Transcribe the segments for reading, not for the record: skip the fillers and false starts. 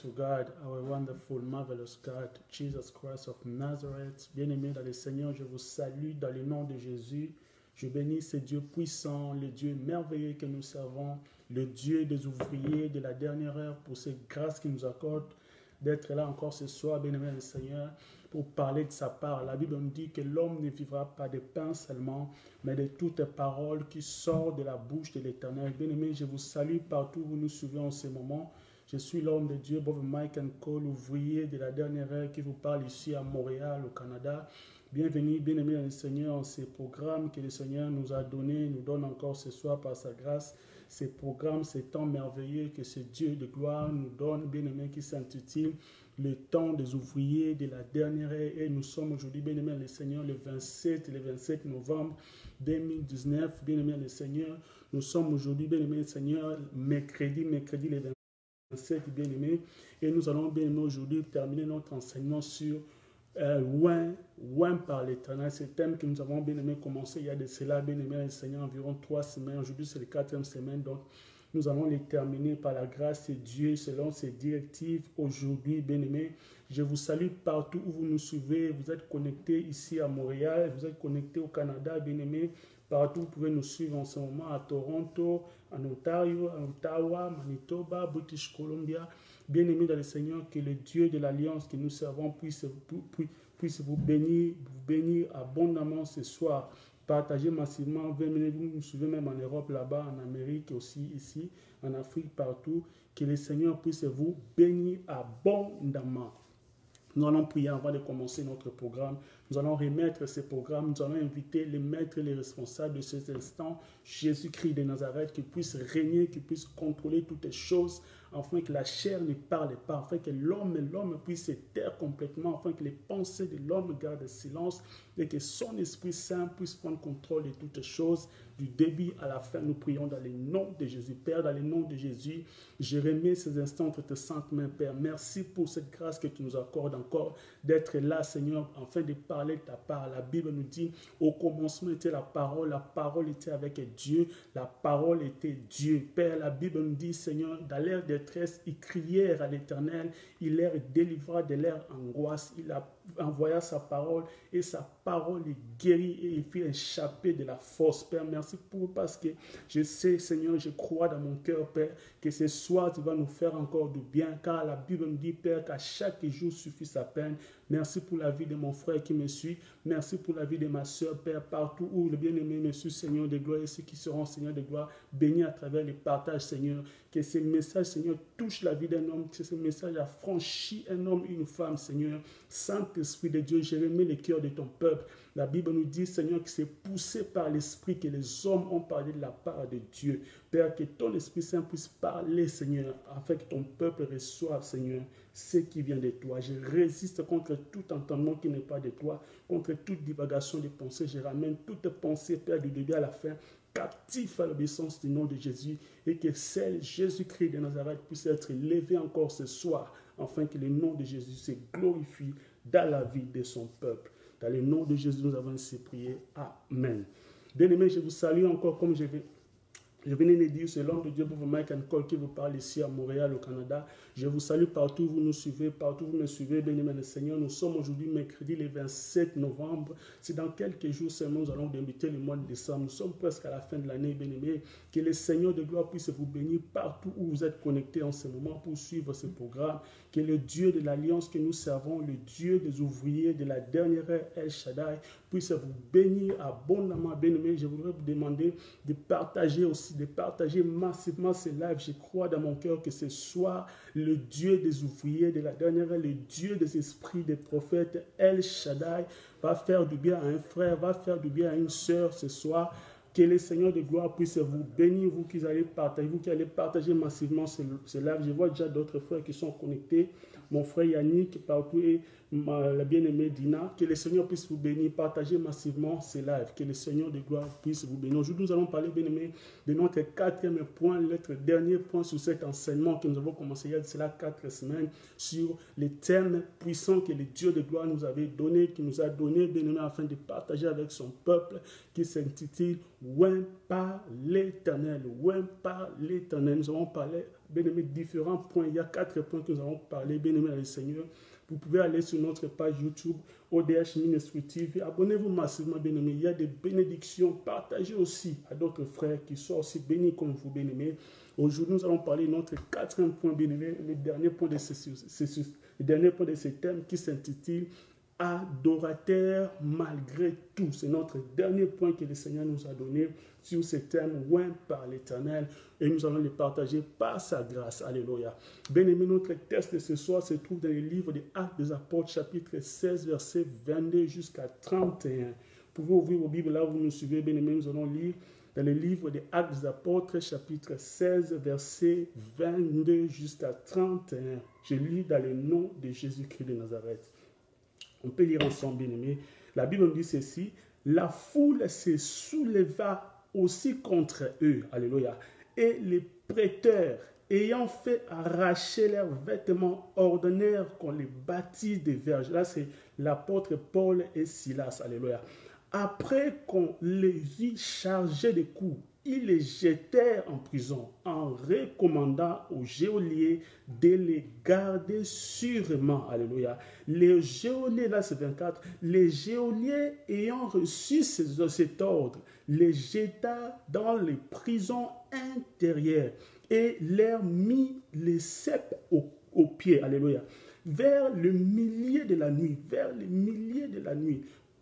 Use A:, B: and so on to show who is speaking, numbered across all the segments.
A: to God, our wonderful, marvelous God, Jesus Christ of Nazareth. Bien-aimés dans le Seigneur, je vous salue dans le nom de Jésus. Je bénis ce Dieu puissant, le Dieu merveilleux que nous servons, le Dieu des ouvriers de la dernière heure pour cette grâce qu'il nous accorde d'être là encore ce soir, bien-aimé le Seigneur, pour parler de sa part. La Bible nous dit que l'homme ne vivra pas de pain seulement, mais de toutes paroles qui sortent de la bouche de l'Éternel. Bien-aimé, je vous salue partout où vous nous suivez en ce moment. Je suis l'homme de Dieu, Bob Mike Cole, ouvrier de la dernière heure qui vous parle ici à Montréal, au Canada. Bienvenue, bien-aimé dans le Seigneur, en ces programmes que le Seigneur nous a donnés, nous donne encore ce soir par sa grâce. Ces programmes, ces temps merveilleux que ce Dieu de gloire nous donne, bien-aimé, qui s'intitule le temps des ouvriers de la dernière heure. Et nous sommes aujourd'hui, bien-aimé dans le Seigneur, le 27 novembre 2019. Bien-aimé dans le Seigneur, nous sommes aujourd'hui, bien-aimé dans le Seigneur, mercredi le 27, bien-aimé. Et nous allons, bien-aimé, aujourd'hui terminer notre enseignement sur loin par l'Éternel. C'est le thème que nous avons bien aimé commencer il y a de cela, bien aimé le Seigneur, environ 3 semaines. Aujourd'hui, c'est la 4e semaine, donc nous allons les terminer par la grâce de Dieu selon ses directives. Aujourd'hui, bien aimé, je vous salue partout où vous nous suivez. Vous êtes connectés ici à Montréal, vous êtes connectés au Canada, bien aimé. Partout, vous pouvez nous suivre en ce moment à Toronto, en Ontario, à Ottawa, Manitoba, British Columbia. Bien-aimés dans le Seigneur, que le Dieu de l'Alliance que nous servons puisse vous bénir abondamment ce soir. Partagez massivement, 20 minutes, vous nous suivez même en Europe, là-bas, en Amérique aussi, ici, en Afrique, partout. Que le Seigneur puisse vous bénir abondamment. Nous allons prier avant de commencer notre programme. Nous allons remettre ce programme. Nous allons inviter les maîtres et les responsables de cet instant, Jésus-Christ de Nazareth, qui puisse régner, qui puisse contrôler toutes les choses, afin que la chair ne parle pas, afin que l'homme puisse se taire complètement, afin que les pensées de l'homme gardent silence et que son Esprit Saint puisse prendre contrôle de toutes les choses, du début à la fin. Nous prions dans le nom de Jésus. Père, dans le nom de Jésus, je remets ces instants entre tes saintes mains, Père. Merci pour cette grâce que tu nous accordes encore d'être là, Seigneur, afin de parler de ta part. La Bible nous dit, au commencement était la parole était avec Dieu, la parole était Dieu. Père, la Bible nous dit, Seigneur, dans l'air détresse, ils crièrent à l'Éternel, il leur délivra de leur angoisse, il a envoya sa parole et sa parole est guérie et il fit échapper de la force. Père, merci parce que je sais, Seigneur, je crois dans mon cœur, Père, que ce soir tu vas nous faire encore du bien, car la Bible nous dit, Père, qu'à chaque jour suffit sa peine. Merci pour la vie de mon frère qui me suit. Merci pour la vie de ma soeur, Père, partout où le bien-aimé me suit, Seigneur de gloire, et ceux qui seront, Seigneur de gloire, bénis à travers les partages, Seigneur. Que ces messages, Seigneur, touchent la vie d'un homme, que ce message a franchi un homme, une femme, Seigneur. Saint-Esprit de Dieu, je remets le cœur de ton peuple. La Bible nous dit, Seigneur, que c'est poussé par l'Esprit que les hommes ont parlé de la part de Dieu. Père, que ton Esprit Saint puisse parler, Seigneur, afin que ton peuple reçoive, Seigneur, ce qui vient de toi. Je résiste contre tout entendement qui n'est pas de toi, contre toute divagation de pensée. Je ramène toute pensée, Père, du début à la fin, captif à l'obéissance du nom de Jésus, et que celle Jésus-Christ de Nazareth puisse être élevé encore ce soir, afin que le nom de Jésus se glorifie dans la vie de son peuple. Dans le nom de Jésus, nous avons ainsi prié. Amen. Bien-aimés, je vous salue encore comme je venais de dire, c'est l'homme de Dieu pour vous, Mike Cole, qui vous parle ici à Montréal, au Canada. Je vous salue partout où vous nous suivez, partout où vous me suivez, bien-aimé le Seigneur. Nous sommes aujourd'hui mercredi le 27 novembre. C'est dans quelques jours seulement nous allons débuter le mois de décembre. Nous sommes presque à la fin de l'année, bien-aimé. Que le Seigneur de gloire puisse vous bénir partout où vous êtes connectés en ce moment pour suivre ce programme. Que le Dieu de l'Alliance que nous servons, le Dieu des ouvriers de la dernière heure, El Shaddai, puisse vous bénir abondamment, bien-aimé. Je voudrais vous demander de partager aussi, de partager massivement ce live. Je crois dans mon cœur que ce soir, le Dieu des ouvriers de la dernière heure, le Dieu des esprits des prophètes, El Shaddai, va faire du bien à un frère, va faire du bien à une sœur ce soir. Que le Seigneur de gloire puisse vous bénir, vous qui allez partager massivement ce live. Je vois déjà d'autres frères qui sont connectés. Mon frère Yannick, partout, et la bien-aimée Dina. Que le Seigneur puisse vous bénir. Partagez massivement ce live. Que le Seigneur de gloire puisse vous bénir. Aujourd'hui, nous allons parler, bien-aimé, de notre 4e point, notre dernier point sur cet enseignement que nous avons commencé il y a de cela 4 semaines, sur les termes puissants que le Dieu de gloire nous avait donné, qui nous a donné, bien-aimé, afin de partager avec son peuple, qui s'intitule Loin par l'Éternel. Loin par l'Éternel. Nous allons parler bien-aimés, différents points. Il y a 4 points que nous avons parlé, bien-aimés dans le Seigneur. Vous pouvez aller sur notre page YouTube, ODH Ministry TV. Abonnez-vous massivement, bien-aimés. Il y a des bénédictions. Partagez aussi à d'autres frères qui sont aussi bénis comme vous, bien-aimés. Aujourd'hui, nous allons parler de notre 4e point, bien-aimés, le dernier point de ce thème qui s'intitule adorateur malgré tout. C'est notre dernier point que le Seigneur nous a donné sur ce thème oint par l'Éternel et nous allons le partager par sa grâce. Alléluia. Bien-aimé, notre texte de ce soir se trouve dans le livre des Actes des Apôtres, chapitre 16, verset 22 jusqu'à 31. Vous pouvez ouvrir vos Bibles là où vous nous suivez, bien-aimé. Nous allons lire dans le livre des Actes des Apôtres, chapitre 16, verset 22 jusqu'à 31. Je lis dans le nom de Jésus-Christ de Nazareth. On peut lire ensemble, bien-aimés. La Bible nous dit ceci. La foule se souleva aussi contre eux. Alléluia. Et les prêteurs, ayant fait arracher leurs vêtements, ordonnèrent qu'on les baptise des verges. Là, c'est l'apôtre Paul et Silas. Alléluia. Après qu'on les eut chargés de coups, ils les jetèrent en prison en recommandant aux geôliers de les garder sûrement. Alléluia. Les geôliers, là c'est 24, les geôliers ayant reçu cet ordre, les jeta dans les prisons intérieures et leur mit les ceps aux pieds. Alléluia. Vers le milieu de la nuit,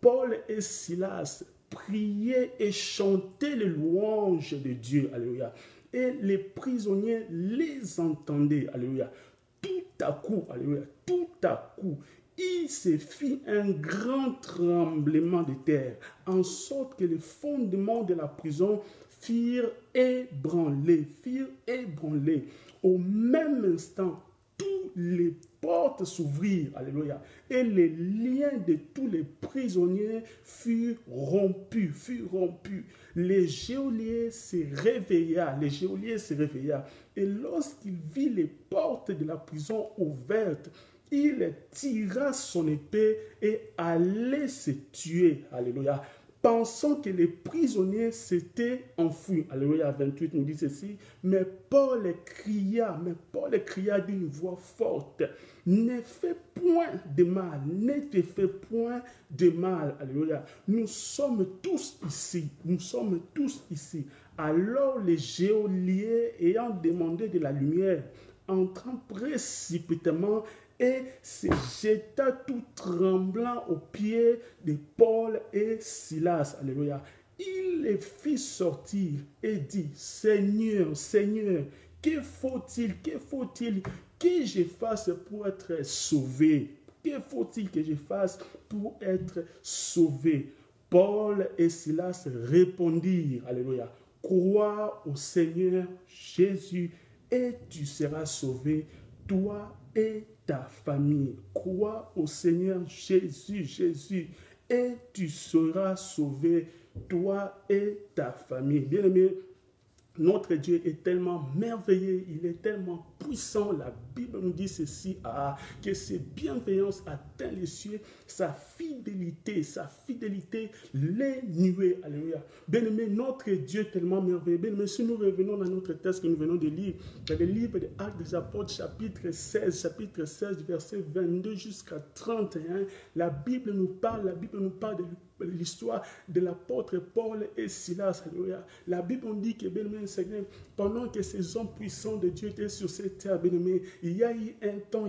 A: Paul et Silas priaient et chantaient les louanges de Dieu. Alléluia. Et les prisonniers les entendaient. Alléluia. Tout à coup, il se fit un grand tremblement de terre, en sorte que les fondements de la prison firent ébranler. Au même instant, toutes les portes s'ouvrirent, alléluia, et les liens de tous les prisonniers furent rompus. Les geôliers se réveilla, et lorsqu'il vit les portes de la prison ouvertes, il tira son épée et allait se tuer, alléluia, pensant que les prisonniers s'étaient enfuis. Alléluia, 28 nous dit ceci. Mais Paul cria d'une voix forte. Ne fais point de mal. Alléluia. Nous sommes tous ici. Alors les geôliers, ayant demandé de la lumière, entrant précipitamment, et se jeta tout tremblant aux pieds de Paul et Silas. Alléluia. Il les fit sortir et dit, Seigneur, que faut-il que je fasse pour être sauvé? Que faut-il que je fasse pour être sauvé? Paul et Silas répondirent, alléluia, crois au Seigneur Jésus et tu seras sauvé, toi et ta famille. Crois au Seigneur Jésus, et tu seras sauvé, toi et ta famille. Bien-aimé, notre Dieu est tellement merveilleux, il est tellement puissant. La Bible nous dit ceci, que ses bienveillances atteignent les cieux, sa fidélité les nuées. Alléluia. Bien-aimé, notre Dieu est tellement merveilleux. Bien-aimé, si nous revenons dans notre texte que nous venons de lire, dans le livre des Actes des Apôtres, chapitre 16, verset 22 jusqu'à 31, la Bible nous parle de l'histoire de l'apôtre Paul et Silas. Alléluia. La Bible nous dit que, bien-aimé Seigneur, pendant que ces hommes puissants de Dieu étaient sur cette terre, bien-aimé, il y a eu un temps,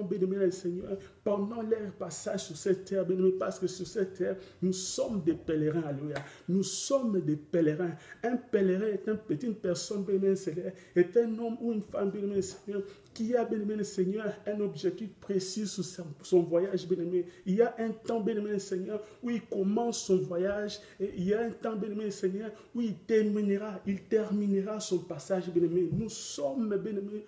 A: bien-aimé Seigneur, pendant leur passage sur cette terre, bien-aimé, parce que sur cette terre, nous sommes des pèlerins. Alléluia. Nous sommes des pèlerins. Un pèlerin est une personne, bien-aimé Seigneur, est un homme ou une femme, bien-aimé Seigneur, qui a, bien-aimé Seigneur, un objectif précis sur son voyage, bien-aimé. Il y a un temps, bien-aimé Seigneur, où il commence son voyage, et il y a un temps, bien-aimé Seigneur, où il terminera son passage, bien-aimé. Nous sommes, bien-aimé,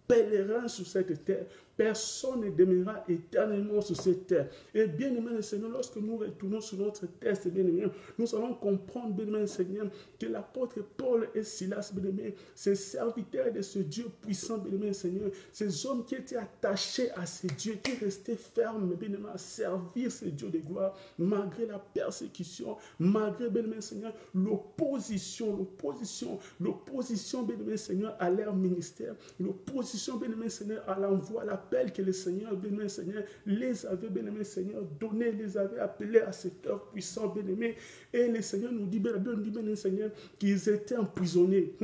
A: pèlerins sur cette terre. Personne ne demeurera éternellement sur cette terre. Et bien aimé le Seigneur, lorsque nous retournons sur notre terre, bien aimé, nous allons comprendre, bien aimé le Seigneur, que l'apôtre Paul et Silas, bien aimé, ces serviteurs de ce Dieu puissant, bien aimé le Seigneur, ces hommes qui étaient attachés à ces dieux, qui restaient fermes, bien aimé, à servir ces dieux de gloire, malgré la persécution, malgré, bien aimé le Seigneur, l'opposition, bien aimé le Seigneur, à leur ministère, l'opposition, bien aimé le Seigneur, à l'envoi, à l'appel que le Seigneur, bien aimé le Seigneur, les avait, bien aimé le Seigneur, donné, les avait appelés à cette heure puissant, bien aimé. Et le Seigneur nous dit, bien aimé le Seigneur, qu'ils étaient emprisonnés.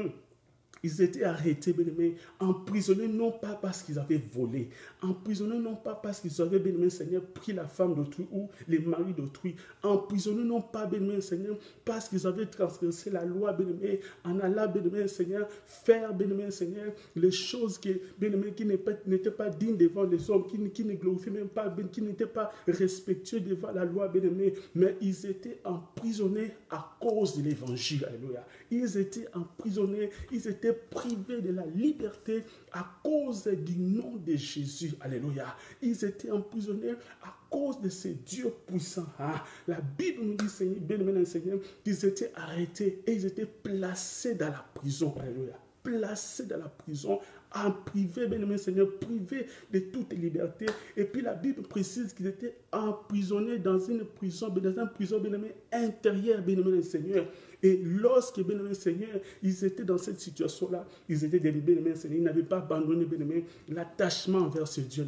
A: Ils étaient arrêtés, bien aimés, emprisonnés non pas parce qu'ils avaient volé, emprisonnés non pas parce qu'ils avaient, bien aimé Seigneur, pris la femme d'autrui ou les maris d'autrui, emprisonnés non pas, bien aimé Seigneur, parce qu'ils avaient transgressé la loi, bien aimé, en allant, bien aimé Seigneur, faire, bien aimé Seigneur, les choses qui, bien aimé, qui n'étaient pas dignes devant les hommes, qui ne glorifiaient même pas, qui n'étaient pas respectueux devant la loi, bien aimé, mais ils étaient emprisonnés à cause de l'évangile, alléluia. Ils étaient emprisonnés, ils étaient privés de la liberté à cause du nom de Jésus. Alléluia. Ils étaient emprisonnés à cause de ces dieux puissants. Ah, la Bible nous dit, Seigneur, bien aimé Seigneur, qu'ils étaient arrêtés et ils étaient placés dans la prison. Alléluia. Placés dans la prison, en privé, bien aimé Seigneur, privés de toute liberté. Et puis la Bible précise qu'ils étaient emprisonnés dans une prison, bien aimé, intérieure, bien aimé Seigneur. Et lorsque, bien aimé Seigneur, ils étaient dans cette situation-là, ils étaient bien aimé Seigneur, ils n'avaient pas abandonné, bien aimé, l'attachement envers ce Dieu.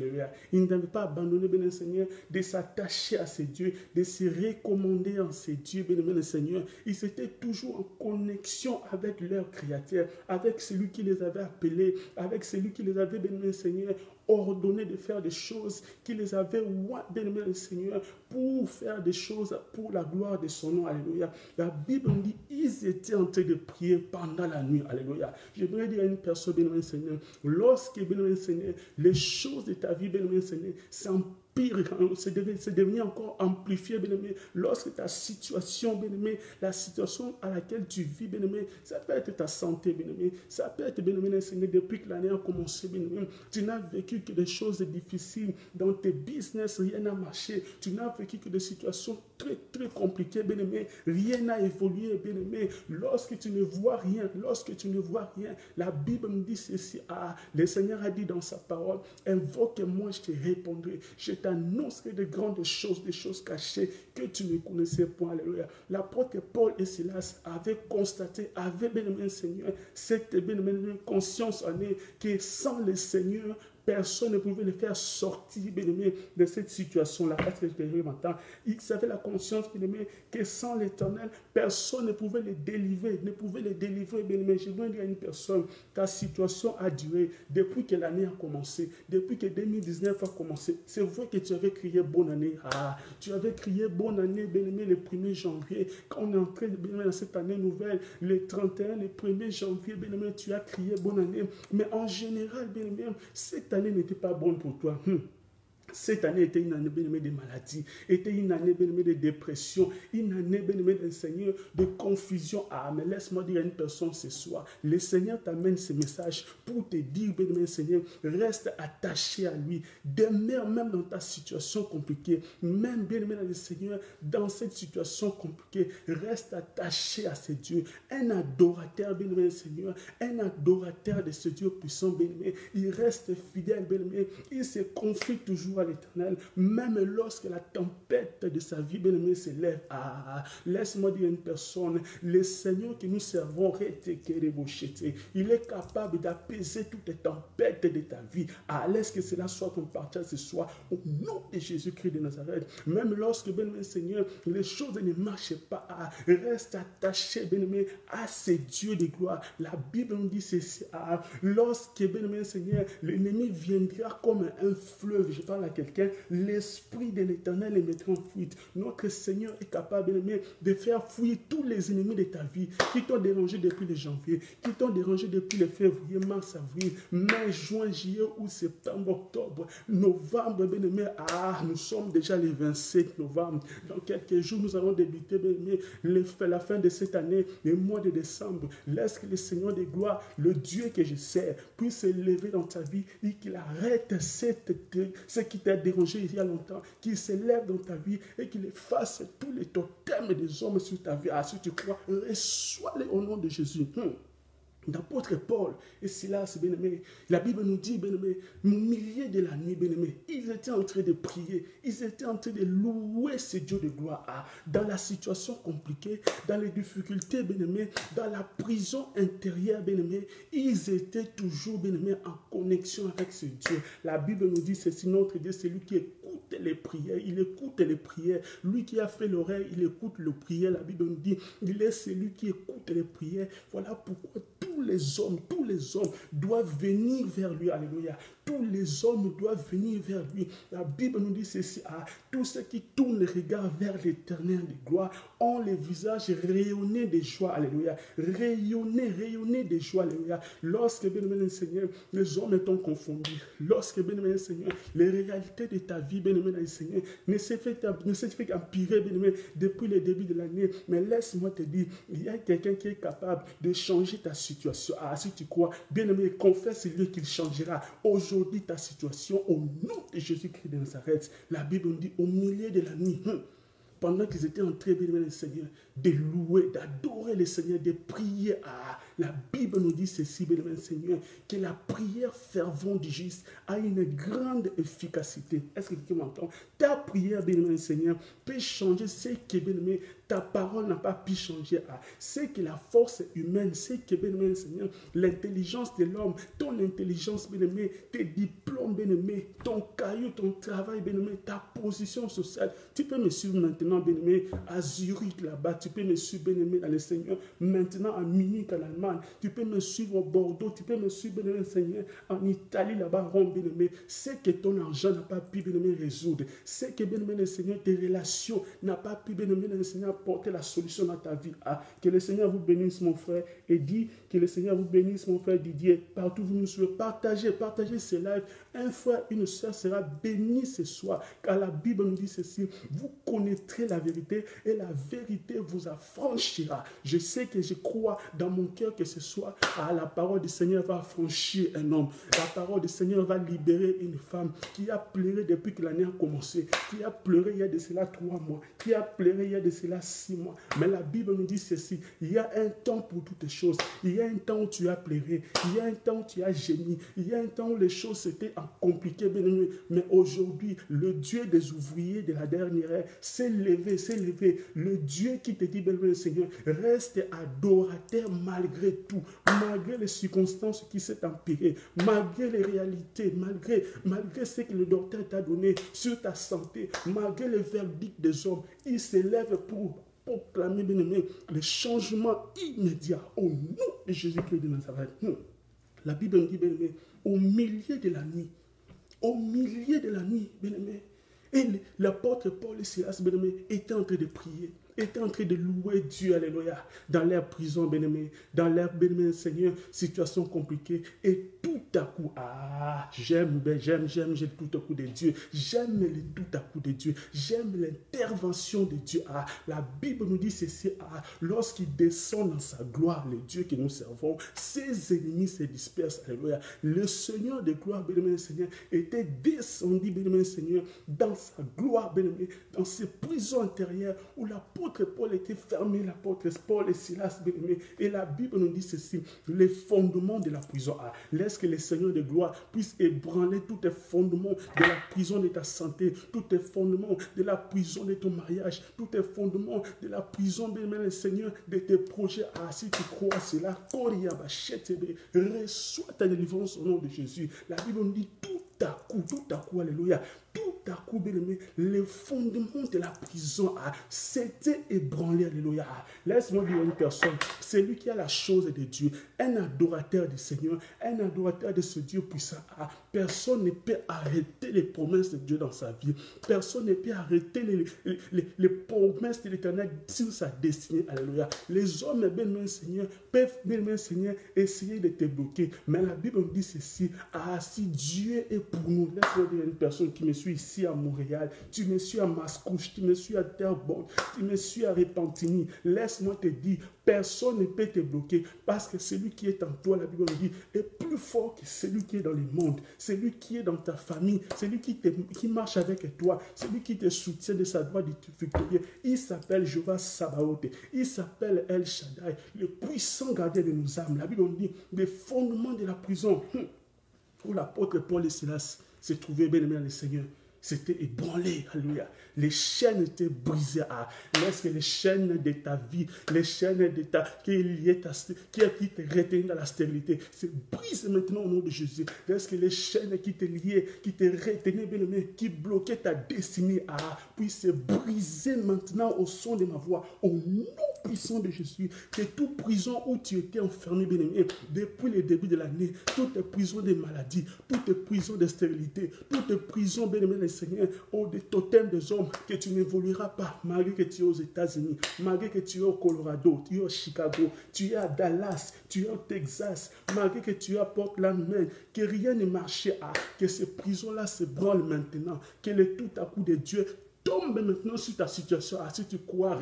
A: Ils n'avaient pas abandonné, bien aimé Seigneur, de s'attacher à ce Dieu, de se recommander en ce Dieu, bien aimé Seigneur. Ils étaient toujours en connexion avec leur Créateur, avec celui qui les avait appelés, avec celui qui les avait, bien aimé Seigneur, ordonné de faire des choses, qui les avait, bien aimé le Seigneur, pour faire des choses pour la gloire de son nom. Alléluia. La Bible nous dit, ils étaient en train de prier pendant la nuit. Alléluia. Je voudrais dire à une personne, bien aimé le Seigneur, lorsque, bien aimé le Seigneur, les choses de ta vie, bien aimé le Seigneur, c'est devenu encore amplifié, bien-aimé, lorsque ta situation, bien-aimé, la situation à laquelle tu vis, bien-aimé, ça peut être ta santé, bien-aimé, ça peut être, bien-aimé, Seigneur, depuis que l'année a commencé, bien-aimé, tu n'as vécu que des choses difficiles dans tes business, rien n'a marché, tu n'as vécu que des situations très, très compliquées, bien-aimé, rien n'a évolué, bien-aimé, lorsque tu ne vois rien, la Bible me dit ceci, le Seigneur a dit dans sa parole, invoque-moi, je te répondrai, je t'annoncerai de grandes choses, des choses cachées que tu ne connaissais point. Alléluia. L'apôtre Paul et Silas avaient constaté, avaient, bien aimé Seigneur, cette bien aimé conscience en eux que sans le Seigneur, personne ne pouvait les faire sortir, bien aimé, de cette situation-là. Parce que je m'entends. Ils avaient la conscience, bien aimé, que sans l'Éternel, personne ne pouvait les délivrer, bien aimé. Je veux dire à une personne, ta situation a duré depuis que l'année a commencé, depuis que 2019 a commencé. C'est vrai que tu avais crié bonne année. Tu avais crié bonne année, bien aimé, le 1er janvier. Quand on est entré, bien aimé, dans cette année nouvelle, le 31, le 1er janvier, bien aimé, tu as crié bonne année. Mais en général, bien aimé, cette année n'était pas bonne pour toi. Cette année était une année bien-aimée de maladie, était une année bien-aimée de dépression, une année bien-aimée d'un Seigneur de confusion. Mais laisse-moi dire à une personne ce soir, le Seigneur t'amène ce message pour te dire, bien-aimé Seigneur, reste attaché à lui, demeure même dans ta situation compliquée, même bien-aimé dans le Seigneur, dans cette situation compliquée, reste attaché à ce Dieu, un adorateur, bien-aimé Seigneur, un adorateur de ce Dieu puissant, bien-aimé, il reste fidèle, bien-aimé, il se confie toujours à l'Éternel, même lorsque la tempête de sa vie, bien-aimé, s'élève. Laisse-moi dire à une personne, le Seigneur que nous servons, il est capable d'apaiser toutes les tempêtes de ta vie. Laisse que cela soit ton partage ce soir, au nom de Jésus-Christ de Nazareth. Même lorsque, bien-aimé Seigneur, les choses ne marchent pas, reste attaché, bien-aimé, à ces dieux de gloire. La Bible nous dit ceci, lorsque, bien-aimé Seigneur, l'ennemi viendra comme un fleuve, je parle à quelqu'un, l'Esprit de l'Éternel les mettra en fuite. Notre Seigneur est capable, bien-aimé, de faire fuir tous les ennemis de ta vie qui t'ont dérangé depuis le janvier, qui t'ont dérangé depuis le février, mars, avril, mai, juin, juillet, août, septembre, octobre, novembre, bien-aimé. Ah, nous sommes déjà le 27 novembre. Dans quelques jours, nous allons débuter, bien-aimé, la fin de cette année, le mois de décembre. Laisse que le Seigneur de gloire, le Dieu que je sers, puisse se lever dans ta vie et qu'il arrête ce qui t'a dérangé il y a longtemps, qu'il se lève dans ta vie et qu'il efface tous les totems des hommes sur ta vie. Ah, si tu crois, reçois-les au nom de Jésus. L'apôtre Paul et Silas, bien-aimé, la Bible nous dit, bien-aimé, au milieu de la nuit, bien-aimé, ils étaient en train de prier, ils étaient en train de louer ce Dieu de gloire. Ah, dans la situation compliquée, dans les difficultés, bien-aimé, dans la prison intérieure, bien-aimé, ils étaient toujours, bien-aimé, en connexion avec ce Dieu. La Bible nous dit, c'est notre Dieu, c'est lui qui écoute les prières, il écoute les prières. Lui qui a fait l'oreille, il écoute les prières. La Bible nous dit, il est celui qui écoute les prières. Voilà pourquoi tous les hommes doivent venir vers lui. Alléluia. Tous les hommes doivent venir vers lui. La Bible nous dit ceci, tous ceux qui tournent le regard vers l'Éternel de gloire ont les visages rayonnés de joie. Alléluia. Rayonnés de joie. Alléluia. Lorsque, bien-aimé Seigneur, les hommes sont confondus, lorsque, bien-aimé Seigneur, les réalités de ta vie, bien-aimé Seigneur, ne se fait qu'empirer, bien-aimé, depuis le début de l'année, mais laisse-moi te dire, il y a quelqu'un qui est capable de changer ta situation. Ah, si tu crois, bien-aimé, confesse-lui qu'il changera aujourd'hui ta situation au nom de Jésus-Christ de Nazareth. La Bible nous dit, au milieu de la nuit, pendant qu'ils étaient en train, bien-aimé le Seigneur, de louer, d'adorer le Seigneur, de prier. La Bible nous dit ceci, bien-aimé le Seigneur, que la prière fervente du juste a une grande efficacité. Est-ce que tu m'entends? Ta prière, bien-aimé le Seigneur, peut changer ce que, bien-aimé, ta parole n'a pas pu changer. C'est que la force humaine, c'est que, bien-aimé le Seigneur, l'intelligence de l'homme, ton intelligence, bien-aimé, tes diplômes, bien-aimé, ton caillou, ton travail, bien-aimé, ta position sociale. Tu peux me suivre maintenant, bien-aimé, à Zurich, là-bas. Tu peux me suivre, bien-aimé, dans le Seigneur, maintenant à Munich, en Allemagne. Tu peux me suivre au Bordeaux. Tu peux me suivre, bien-aimé, Seigneur, en Italie, là-bas, Rome, bien-aimé. C'est que ton argent n'a pas pu, bien-aimé, résoudre. C'est que, bien-aimé, le Seigneur, tes relations n'ont pas pu, bien-aimé, le Seigneur, apporter la solution dans ta vie. Que le Seigneur vous bénisse, mon frère, et dit que le Seigneur vous bénisse, mon frère Didier. Partout où vous nous suivez, partagez ce live. Un frère, une soeur sera béni ce soir, car la Bible nous dit ceci, vous connaîtrez la vérité et la vérité vous affranchira. Je sais que je crois dans mon cœur que ce soir, la parole du Seigneur va affranchir un homme. La parole du Seigneur va libérer une femme qui a pleuré depuis que l'année a commencé, qui a pleuré il y a de cela 3 mois, qui a pleuré il y a de cela 6 mois. Mais la Bible nous dit ceci, il y a un temps pour toutes choses. Il y a un temps où tu as pleuré, il y a un temps où tu as gémi, il y a un temps où les choses s'étaient compliquées, bien aimé. Mais aujourd'hui, le Dieu des ouvriers de la dernière ère s'est levé. Le Dieu qui te dit, bien aimé Seigneur, reste adorateur malgré tout, malgré les circonstances qui s'est empirées, malgré les réalités, malgré ce que le docteur t'a donné sur ta santé, malgré le verdict des hommes. Il se lève pour proclamer, bien aimé, le changement immédiat au nom de Jésus-Christ de Nazareth. La Bible nous dit, bien aimé, au milieu de la nuit, bien aimé, et l'apôtre Paul et Silas, bien aimé, étaient en train de prier, étaient en train de louer Dieu, alléluia, dans leur prison, bien aimé, dans leur, bien aimé, Seigneur, situation compliquée, et tout à coup, j'aime tout à coup de Dieu, j'aime le tout à coup de Dieu, j'aime l'intervention de Dieu. La Bible nous dit ceci, lorsqu'il descend dans sa gloire, le Dieu que nous servons, ses ennemis se dispersent, alléluia. Le Seigneur de gloire, bien aimé, Seigneur, était descendu, bien aimé, Seigneur, dans sa gloire, bien aimé, dans ses prisons intérieures, où l'apôtre Paul était fermé, l'apôtre Paul et Silas, bien aimé, et la Bible nous dit ceci, les fondements de la prison. Laisse que le Seigneur de gloire puisse ébranler tous les fondements de la prison de ta santé, tous les fondements de la prison de ton mariage, tous les fondements de la prison, bien aimé, le Seigneur, de tes projets. Si tu crois cela, reçois ta délivrance au nom de Jésus. La Bible nous dit tout tout à coup, alléluia, tout à coup, bien-aimé, les fondements de la prison s'étaient ébranlés, alléluia. Laisse-moi dire à une personne, c'est lui qui a la chose de Dieu, un adorateur du Seigneur, un adorateur de ce Dieu puissant. Personne ne peut arrêter les promesses de Dieu dans sa vie. Personne ne peut arrêter les promesses de l'Éternel sur sa destinée, alléluia. Les hommes, bien-aimé Seigneur, peuvent, bien-aimé Seigneur, essayer de te bloquer. Mais la Bible me dit ceci, si Dieu est pour nous, laisse-moi dire à une personne qui me suit ici à Montréal, tu me suis à Mascouche, tu me suis à Terrebonne, tu me suis à Repentigny, laisse-moi te dire, personne ne peut te bloquer parce que celui qui est en toi, la Bible me dit, est plus fort que celui qui est dans le monde, celui qui est dans ta famille, celui qui marche avec toi, celui qui te soutient de sa droite victorieux. Il s'appelle Jéhovah Sabaoth, il s'appelle El Shaddai, le puissant gardien de nos âmes. La Bible me dit, les fondements de la prison où l'apôtre Paul et Silas se trouvaient, bien aimés dans le Seigneur, c'était ébranlé, alléluia. Les chaînes étaient brisées. Laisse que les chaînes de ta vie, les chaînes de ta qui te retiennent dans la stérilité, se brisent maintenant au nom de Jésus. Laisse que les chaînes qui te liaient, qui te retenaient, bien aimé, qui bloquaient ta destinée, puissent se briser maintenant au son de ma voix, au nom puissant de Jésus. Que toute prison où tu étais enfermé, bien aimé, depuis le début de l'année, toutes prisons de maladie, toutes prisons de stérilité, toutes prisons, bien aimé, Seigneur, des totems des hommes, que tu n'évolueras pas, malgré que tu es aux États-Unis, malgré que tu es au Colorado, tu es au Chicago, tu es à Dallas, tu es au Texas, malgré que tu es à Portland, Maine, que rien ne marche, que ces prisons-là se branlent maintenant, que le tout à coup de Dieu tombe maintenant sur ta situation. Si tu crois,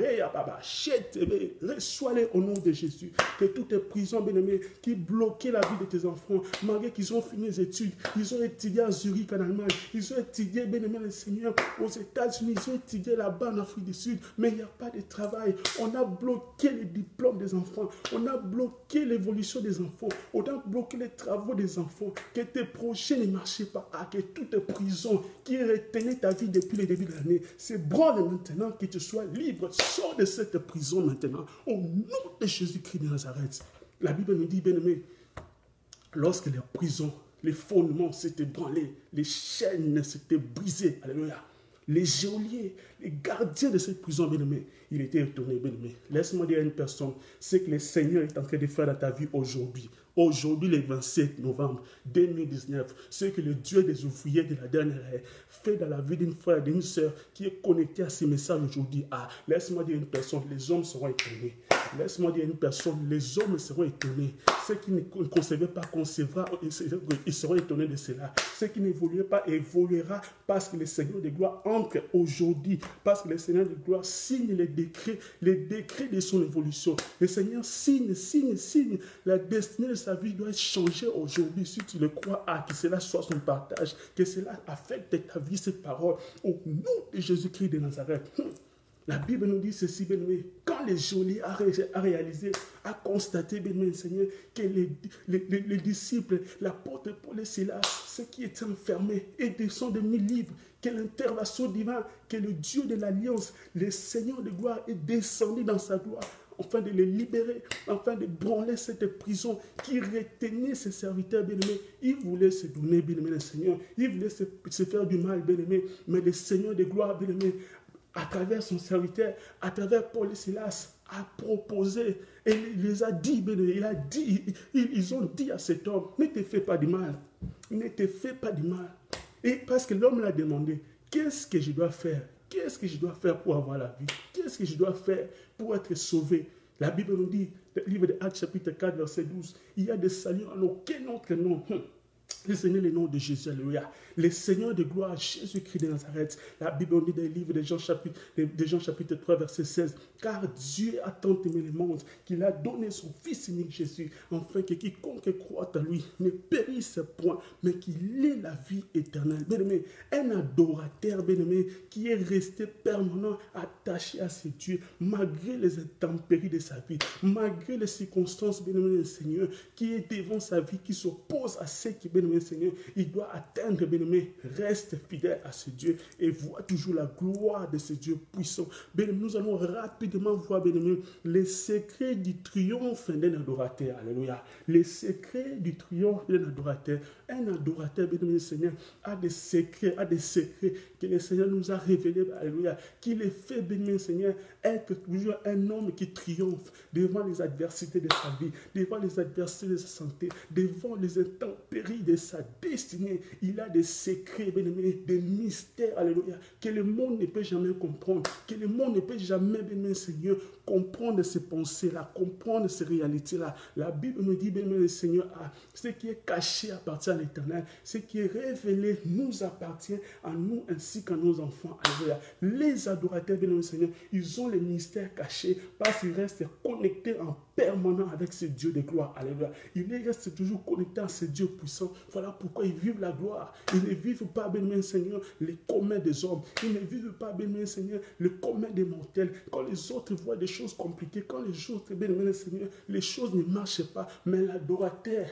A: reçois-les au nom de Jésus. Que toutes les prisons, bien-aimés, qui bloquaient la vie de tes enfants, malgré qu'ils ont fini les études, ils ont étudié à Zurich, en Allemagne, ils ont étudié, bien-aimés, le Seigneur, aux États-Unis, ils ont étudié là-bas en Afrique du Sud, mais il n'y a pas de travail. On a bloqué les diplômes des enfants, on a bloqué l'évolution des enfants, on a bloqué les travaux des enfants, que tes projets ne marchaient pas, que toutes les prisons qui retenaient ta vie depuis le début de l'année, c'est branle maintenant, que tu sois libre. Sors de cette prison maintenant. Au nom de Jésus-Christ de Nazareth. La Bible nous dit, bien-aimé, lorsque les prisons, les fondements s'étaient branlés, les chaînes s'étaient brisées, alléluia. Les geôliers, les gardiens de cette prison, bien-aimé, il était étonné, bien-aimé. Laisse-moi dire à une personne, c'est que le Seigneur est en train de faire dans ta vie aujourd'hui. Aujourd'hui, le 27 novembre 2019, ce que le Dieu des ouvriers de la dernière ère fait dans la vie d'une frère, d'une sœur qui est connectée à ces messages aujourd'hui. Laisse-moi dire à une personne, les hommes seront étonnés. Laisse-moi dire à une personne, les hommes seront étonnés. Ceux qui ne concevaient pas concevra, ils seront étonnés de cela. Ceux qui n'évoluaient pas évoluera parce que le Seigneur de gloire entre aujourd'hui, parce que le Seigneur de gloire signe les décrets de son évolution. Le Seigneur signe. La destinée de sa vie doit être changée aujourd'hui. Si tu le crois, que cela soit son partage, que cela affecte ta vie, cette parole, au nom de Jésus-Christ de Nazareth. La Bible nous dit ceci, bien-aimé, quand les geôliers a réalisé, a constaté, bien-aimé, Seigneur, que les disciples, l'apôtre Paul et Silas, ceux qui étaient enfermés, sont devenus libres, que l'intervention divine, que le Dieu de l'Alliance, le Seigneur de gloire, est descendu dans sa gloire, afin de les libérer, afin de branler cette prison qui retenait ses serviteurs, bien-aimés. Il voulait se donner, bien-aimé, le Seigneur. Il voulait se faire du mal, bien-aimé. Mais le Seigneur de gloire, bien-aimé, à travers son serviteur, à travers Paul et Silas, a proposé et il les a dit, ils ont dit à cet homme, ne te fais pas du mal, ne te fais pas du mal. Et parce que l'homme l'a demandé, qu'est-ce que je dois faire? Qu'est-ce que je dois faire pour avoir la vie? Qu'est-ce que je dois faire pour être sauvé? La Bible nous dit, le livre de Actes chapitre 4, verset 12, il y a des saluts en aucun autre nom. Le Seigneur, le nom de Jésus, alléluia. Le Seigneur de gloire, Jésus-Christ de Nazareth. La Bible dit dans le livre de Jean chapitre 3, verset 16. Car Dieu a tant aimé le monde qu'il a donné son Fils unique Jésus, afin que quiconque croit en lui ne périsse point, mais qu'il ait la vie éternelle. Bien-aimé, un adorateur, bien-aimé, qui est resté permanent, attaché à ce Dieu, malgré les intempéries de sa vie, malgré les circonstances, bien-aimé, le Seigneur, qui est devant sa vie, qui s'oppose à ceux qui, bien-aimé, bien-aimé Seigneur, il doit atteindre, bien-aimé, reste fidèle à ce Dieu et voit toujours la gloire de ce Dieu puissant. Bien-aimé, nous allons rapidement voir, bien-aimé, les secrets du triomphe d'un adorateur. Alléluia. Les secrets du triomphe d'un adorateur. Un adorateur, bien-aimé Seigneur, a des secrets que le Seigneur nous a révélés. Alléluia. Qui les fait, bien-aimé Seigneur, être toujours un homme qui triomphe devant les adversités de sa vie, devant les adversités de sa santé, devant les intempéries de sa destinée. Il a des secrets, bien-aimé, des mystères, alléluia, que le monde ne peut jamais comprendre, que le monde ne peut jamais, bien-aimé Seigneur, comprendre ces pensées-là, comprendre ces réalités-là. La Bible nous dit, bien-aimé Seigneur, ce qui est caché appartient à l'Éternel, ce qui est révélé nous appartient à nous ainsi qu'à nos enfants. Alléluia. Les adorateurs, bien-aimé Seigneur, ils ont les mystères cachés parce qu'ils restent connectés en permanent avec ce Dieu de gloire. Alléluia. Ils restent toujours connectés à ce Dieu puissant. Voilà pourquoi ils vivent la gloire. Ils ne vivent pas, bien-aimé Seigneur, les communs des hommes. Ils ne vivent pas, bien-aimé Seigneur, le commun des mortels. Quand les autres voient des choses compliquées, quand les autres, bien-aimé Seigneur, les choses ne marchent pas, mais l'adorateur,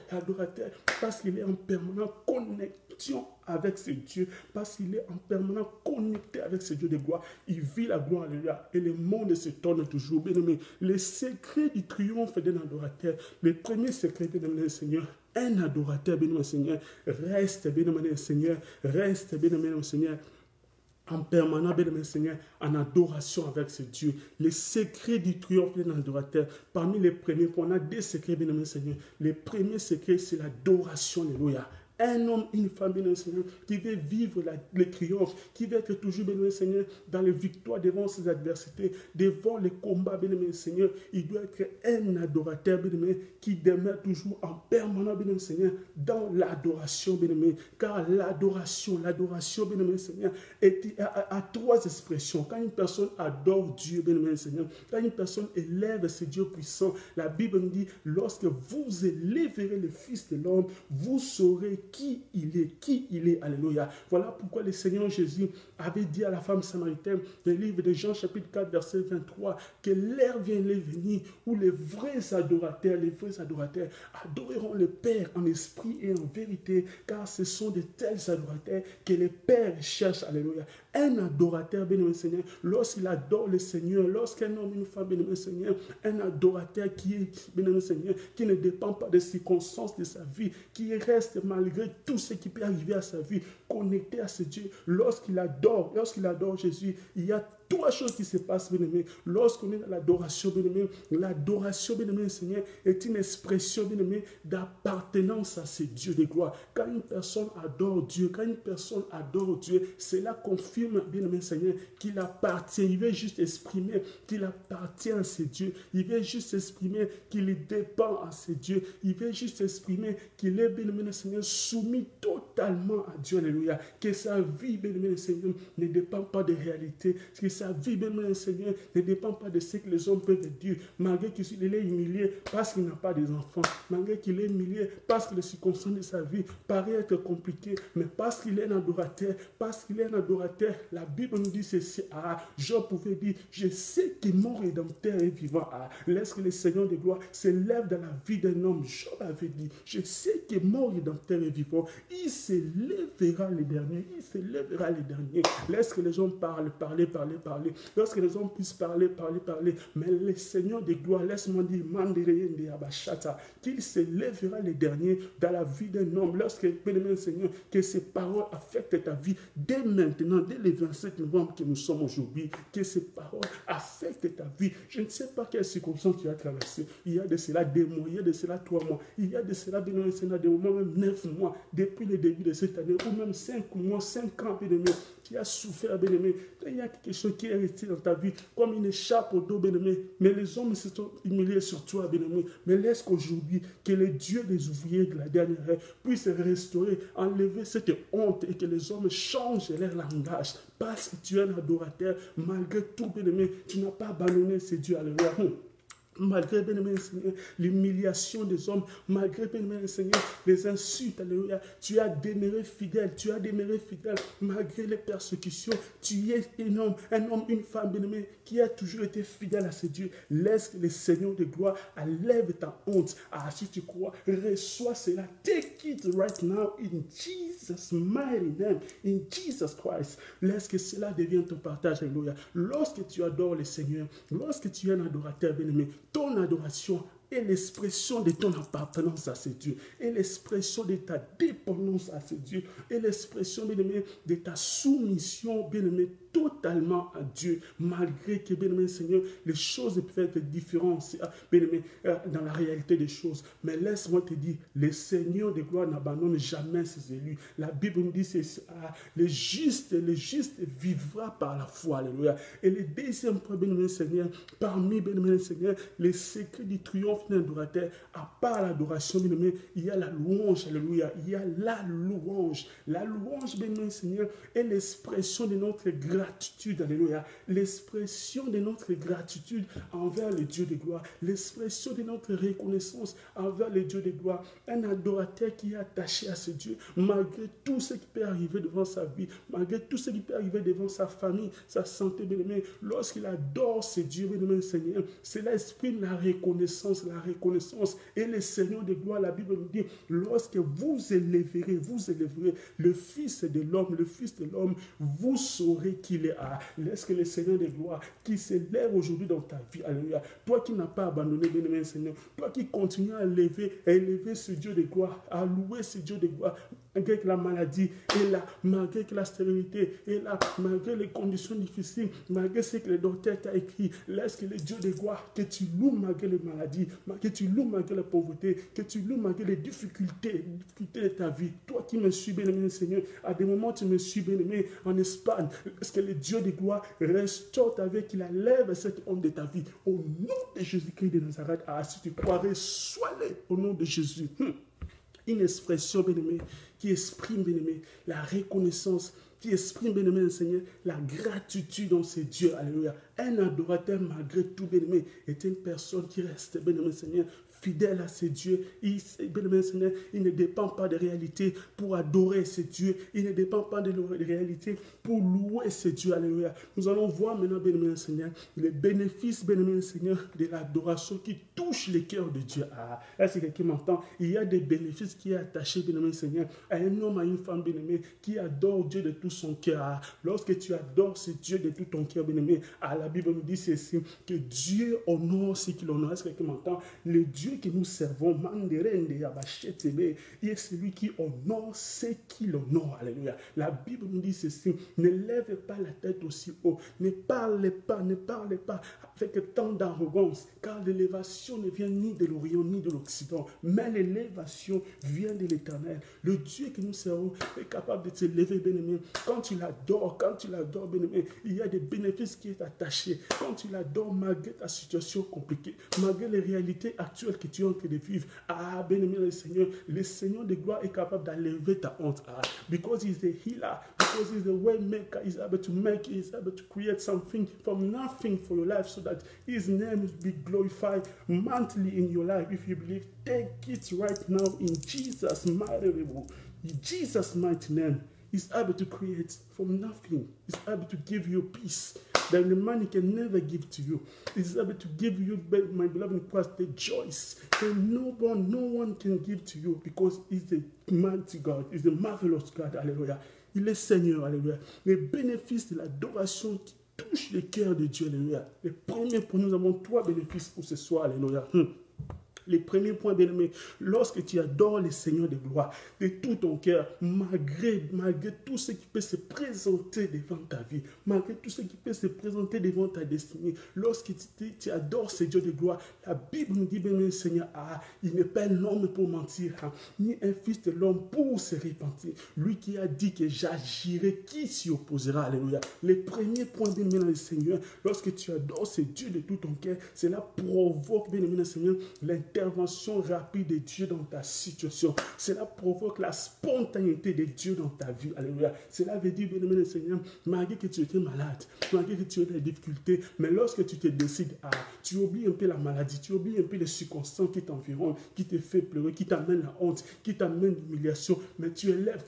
A: parce qu'il est en permanente connexion avec ce Dieu, parce qu'il est en permanent connecté avec ce Dieu de gloire, il vit la gloire, alléluia, et le monde se tourne toujours. Bien-aimé, les secrets du triomphe d'un adorateur, le premier secret, bien-aimé Seigneur, un adorateur, bien-aimé Seigneur, reste, bien-aimé Seigneur, reste, bien-aimé Seigneur, en permanent, bien-aimé Seigneur, en adoration avec ce Dieu. Les secrets du triomphe d'un adorateur, parmi les premiers, on a des secrets, bien-aimé Seigneur. Le premier secret, c'est l'adoration, alléluia. Un homme, une femme, bien-aimé Seigneur, qui veut vivre le triomphe, qui veut être toujours, bien-aimé Seigneur, dans les victoires devant ses adversités, devant les combats, bien-aimé Seigneur, il doit être un adorateur, bien-aimé, qui demeure toujours en permanent, bien-aimé Seigneur, dans l'adoration, bien-aimé. Car l'adoration, bien-aimé Seigneur, a trois expressions. Quand une personne adore Dieu, bien-aimé Seigneur, quand une personne élève ce Dieu puissant, la Bible nous dit, lorsque vous élèverez le Fils de l'homme, vous saurez qui il est, alléluia. Voilà pourquoi le Seigneur Jésus avait dit à la femme samaritaine, le livre de Jean chapitre 4 verset 23, que l'heure vient venir où les vrais adorateurs adoreront le Père en esprit et en vérité, car ce sont de tels adorateurs que le Père cherche, alléluia. Un adorateur, bien-aimé Seigneur, lorsqu'il adore le Seigneur, lorsqu'un homme, une femme, bien-aimé Seigneur, un adorateur qui est, bien-aimé Seigneur, qui ne dépend pas des circonstances de sa vie, qui reste malgré tout ce qui peut arriver à sa vie, connecté à ce Dieu, lorsqu'il adore Jésus, il y a trois choses qui se passent, bien-aimé. Lorsqu'on est dans l'adoration, bien-aimé, l'adoration, bien-aimé, Seigneur, est une expression, bien-aimé, d'appartenance à ce Dieu de gloire. Quand une personne adore Dieu, cela confirme, bien-aimé, Seigneur, qu'il appartient. Il veut juste exprimer qu'il appartient à ce Dieu. Il veut juste exprimer qu'il dépend à ce Dieu. Il veut juste exprimer qu'il est, bien-aimé, Seigneur, soumis totalement à Dieu, alléluia. Que sa vie, bien-aimé, Seigneur, ne dépend pas des réalités. Que sa vie, bien-aimé Seigneur, ne dépend pas de ce que les hommes peuvent dire. Malgré qu'il est humilié parce qu'il n'a pas des enfants, malgré qu'il est humilié parce que les circonstances de sa vie paraissent être compliquées, mais parce qu'il est un adorateur, la Bible nous dit ceci. Job pouvait dire, je sais que mon Rédempteur est vivant. Laisse que le Seigneur de gloire s'élève dans la vie d'un homme. Job avait dit, je sais que mon Rédempteur est vivant. Il s'élèvera les derniers. Laisse que les hommes parlent. Lorsque les hommes puissent parler, mais le Seigneur de gloire, laisse-moi dire, qu'il s'élèvera les derniers dans la vie d'un homme. Lorsque, bien-aimé Seigneur, que ces paroles affectent ta vie dès maintenant, dès le 27 novembre que nous sommes aujourd'hui, que ces paroles affectent ta vie. Je ne sais pas quelles circonstances tu as traversées. Il y a de cela 2 mois, il y a de cela 3 mois, il y a de cela, bien-aimé Seigneur, des moments même 9 mois, depuis le début de cette année, ou même 5 mois, 5 ans, bien-aimé, qui a souffert, bien-aimé. Il y a quelque chose qui est resté dans ta vie, comme une écharpe au dos, bien-aimé. Mais les hommes se sont humiliés sur toi, bien-aimé. Mais laisse qu'aujourd'hui, que le Dieu des ouvriers de la dernière heure puisse restaurer, enlever cette honte et que les hommes changent leur langage. Parce que tu es un adorateur, malgré tout, bien-aimé, tu n'as pas abandonné ce Dieu. Alléluia. malgré, bien-aimé Seigneur, l'humiliation des hommes, malgré, bien-aimé Seigneur, les insultes, alléluia, tu as demeuré fidèle, malgré les persécutions, tu es un homme, une femme, bien-aimé, qui a toujours été fidèle à ce Dieu. Laisse que le Seigneur de gloire enlève ta honte. Ah, si tu crois, reçois cela, take it right now, in Jesus' mighty name, in Jesus Christ. Laisse que cela devienne ton partage, alléluia. Lorsque tu adores le Seigneur, lorsque tu es un adorateur, bien-aimé, ton adoration est l'expression de ton appartenance à ce Dieu, et l'expression de ta dépendance à ce Dieu, et l'expression, bien-aimé, de ta soumission, bien-aimé, totalement à Dieu, malgré que, bien-aimé Seigneur, les choses peuvent être différentes, bien-aimé, dans la réalité des choses. Mais laisse-moi te dire, le Seigneur de gloire n'abandonne jamais ses élus. La Bible nous dit, le juste vivra par la foi, alléluia. Et le deuxième point, bien-aimé Seigneur, parmi, bien-aimé Seigneur, les secrets du triomphe d'un adorateur, à part l'adoration, bien-aimé, il y a la louange, alléluia. Il y a la louange. La louange, bien-aimé Seigneur, est l'expression de notre gratitude, alléluia, l'expression de notre gratitude envers le Dieu de gloire, l'expression de notre reconnaissance envers le Dieu de gloire. Un adorateur qui est attaché à ce Dieu, malgré tout ce qui peut arriver devant sa vie, malgré tout ce qui peut arriver devant sa famille, sa santé, bien-aimé, lorsqu'il adore ce Dieu, bien-aimé Seigneur, cela exprime la reconnaissance, et le Seigneur de gloire, la Bible nous dit, lorsque vous élèverez le Fils de l'homme, vous saurez qu'il est à. Laisse que le Seigneur de gloire qui s'élève aujourd'hui dans ta vie, alléluia, toi qui n'as pas abandonné, bien-aimé Seigneur, toi qui continues à élever ce Dieu de gloire, à louer ce Dieu de gloire, malgré que la maladie est là, malgré que la stérilité est là, malgré les conditions difficiles, malgré ce que le docteur t'a écrit, laisse que le Dieu de gloire, que tu loues malgré les maladies, que tu loues malgré la pauvreté, que tu loues malgré les difficultés de ta vie. Toi qui me suis, bien-aimé Seigneur, à des moments tu me suis, bien-aimé, en Espagne, est-ce que le Dieu de gloire restaure ta vie, qu'il enlève cet homme de ta vie, au nom de Jésus-Christ de Nazareth. Ah, si tu croirais, sois-le au nom de Jésus. Une expression, bien-aimé, qui exprime, bien-aimé, la reconnaissance, qui exprime, bien-aimé, Seigneur, la gratitude dans ce Dieu. Alléluia. Un adorateur, malgré tout, bien-aimé, est une personne qui reste, bien-aimé, Seigneur, fidèle à ce Dieu. Bien-aimé Seigneur, il ne dépend pas de réalité pour adorer ce Dieu. Il ne dépend pas de réalité pour louer ce Dieu. Alléluia. Nous allons voir maintenant, bien-aimé Seigneur, les bénéfices, bien-aimé Seigneur, de l'adoration qui touche les cœurs de Dieu. Ah, là, c'est quelqu'un qui m'entend. Il y a des bénéfices qui sont attachés, bien-aimé Seigneur, à un homme, à une femme, bien-aimé, qui adore Dieu de tout son cœur. Ah, lorsque tu adores ce Dieu de tout ton cœur, bien-aimé, ah, la Bible nous dit ceci, que Dieu honore ce qu'il honore. Est-ce que quelqu'un m'entend? Le Dieu que nous servons, il est celui qui honore ce qu'il honore. Alléluia. La Bible nous dit ceci, ne lève pas la tête aussi haut, ne parlez pas avec tant d'arrogance, car l'élévation ne vient ni de l'Orient ni de l'Occident, mais l'élévation vient de l'Éternel. Le Dieu que nous servons est capable de s'élever, bien-aimé. Quand tu l'adores, bien-aimé, il y a des bénéfices qui sont attachés. Quand tu l'adores, malgré ta situation compliquée, malgré les réalités actuelles que tu es en train de vivre, ah, bien-aimé, le Seigneur de gloire est capable d'enlever ta honte. Ah, because he is the healer, because he is the way maker, he is able to make, he is able to create something from nothing for your life so that his name will be glorified monthly in your life. If you believe, take it right now in Jesus' mighty name. In Jesus' mighty name. He's able to create from nothing. He's able to give you peace that the money can never give to you. He's able to give you, my beloved in Christ, the joys that no one can give to you, because he's the mighty God, he's the marvelous God. Alléluia. Il est Seigneur. Alléluia. Les bénéfices de l'adoration qui touchent le cœur de Dieu. Alléluia. Les premiers pour nous avons 3 bénéfices pour ce soir. Alléluia. Les premiers points, bien-aimés, lorsque tu adores le Seigneur de gloire de tout ton cœur, malgré tout ce qui peut se présenter devant ta vie, malgré tout ce qui peut se présenter devant ta destinée, lorsque tu adores ce Dieu de gloire, la Bible nous dit, bien-aimé Seigneur, ah, il n'est pas un homme pour mentir, hein, ni un fils de l'homme pour se repentir. Lui qui a dit que j'agirai, qui s'y opposera? Alléluia. Les premiers points, bien-aimé dans le Seigneur, lorsque tu adores ce Dieu de tout ton cœur, cela provoque, bien-aimé dans le Seigneur, l'intérêt l'intervention rapide de Dieu dans ta situation. Cela provoque la spontanéité de Dieu dans ta vie. Alléluia. Cela veut dire, bien-aimé le Seigneur, malgré que tu étais malade, malgré que tu as des difficultés, mais lorsque tu te décides à, tu oublies un peu la maladie, tu oublies un peu les circonstances qui t'environnent, qui te fait pleurer, qui t'amènent la honte, qui t'amènent l'humiliation, mais tu élèves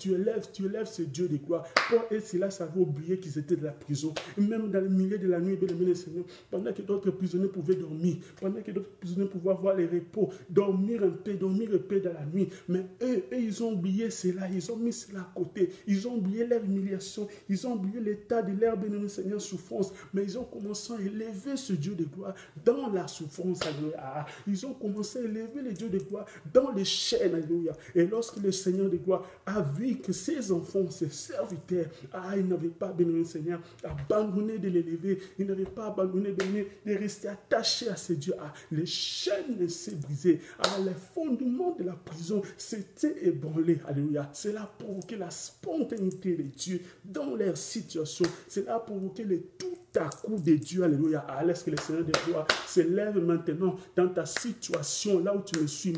A: ce Dieu de gloire. Paul et Silas avaient oublié qu'ils étaient de la prison. Et même dans le milieu de la nuit, bien-aimé le Seigneur, pendant que d'autres prisonniers pouvaient dormir, pendant que d'autres prisonniers pouvaient avoir les repos, dormir un peu dans la nuit, mais eux, ils ont oublié cela, ils ont mis cela à côté, ils ont oublié leur humiliation, ils ont oublié l'état de leur bien-aimé Seigneur souffrance, mais ils ont commencé à élever ce Dieu de gloire dans la souffrance, alléluia. Ils ont commencé à élever le Dieu de gloire dans les chaînes, alléluia. Et lorsque le Seigneur de gloire a vu que ses enfants, ses serviteurs, ils n'avaient pas, bien-aimé Seigneur, abandonné de l'élever, ils n'avaient pas abandonné de rester attachés à ce Dieu, les chaînes s'est brisées, les fondements de la prison s'étaient ébranlés, alléluia. Cela a provoqué la spontanéité de Dieu dans leur situation, cela a provoqué le tout à coup de Dieu, alléluia. Laisse que le Seigneur de gloire se lève maintenant dans ta situation, là où tu me suis,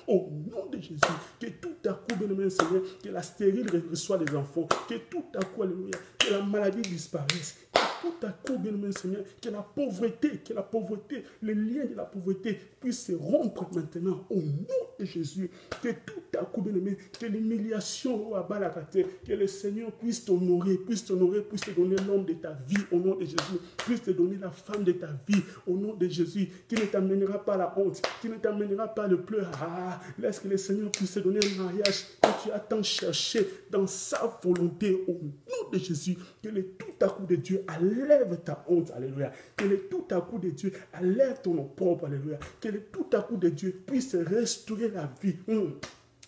A: au nom de Jésus, que tout à coup, bien-aimé Seigneur, que la stérile reçoit les enfants, que tout à coup, alléluia, que la maladie disparaisse, tout à coup, bien-aimé Seigneur, que la pauvreté, le lien de la pauvreté puisse se rompre maintenant au nom de Jésus. Que tout à coup, bien-aimé, que l'humiliation au bas la terre, que le Seigneur puisse t'honorer, puisse te donner l'homme de ta vie au nom de Jésus, puisse te donner la femme de ta vie au nom de Jésus, qui ne t'amènera pas la honte, qui ne t'amènera pas le pleur. Laisse que le Seigneur puisse te donner un mariage que tu as tant cherché dans sa volonté au nom de Jésus. Que le tout à coup de Dieu lève ta honte, alléluia. Que le tout à coup de Dieu lève ton propre, alléluia. Que le tout à coup de Dieu puisse restaurer la vie.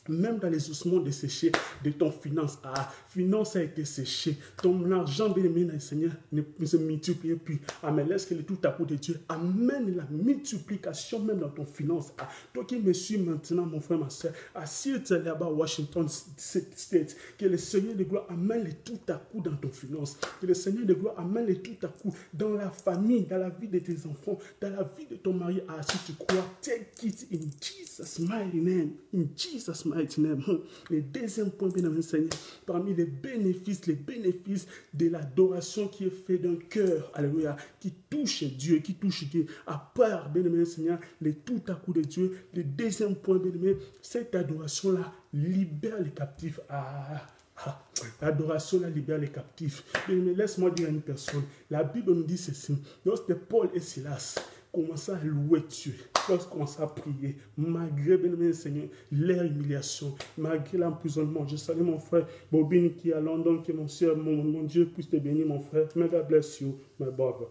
A: Même dans les ossements desséchés de ton finance, finance a été séchée. Ton argent, bien-aimé, Seigneur, ne se multiplie plus. Mais laisse que le tout à coup de Dieu amène la multiplication même dans ton finance. Toi qui me suis maintenant, mon frère, ma soeur, assis là-bas à Washington State, que le Seigneur de gloire amène le tout à coup dans ton finance. Que le Seigneur de gloire amène le tout à coup dans la famille, dans la vie de tes enfants, dans la vie de ton mari. Si tu crois, take it in Jesus' mighty name. In Jesus' mighty name. Le deuxième point, bien-aimé Seigneur, parmi les bénéfices de l'adoration qui est faite d'un cœur, alléluia, qui touche Dieu, à part, bien-aimé Seigneur, le tout à coup de Dieu. Le deuxième point, bien-aimé, cette adoration-là libère les captifs. L'adoration la libère les captifs. Mais laisse-moi dire à une personne, la Bible nous dit ceci, lorsque Paul et Silas commençaient à louer Dieu, lorsqu'on commençait à prier, malgré, bien-aimé Seigneur, leur humiliation, malgré l'emprisonnement. Je salue mon frère Bobine qui est à London, que mon soeur, mon Dieu puisse te bénir, mon frère. May God bless you, my brother.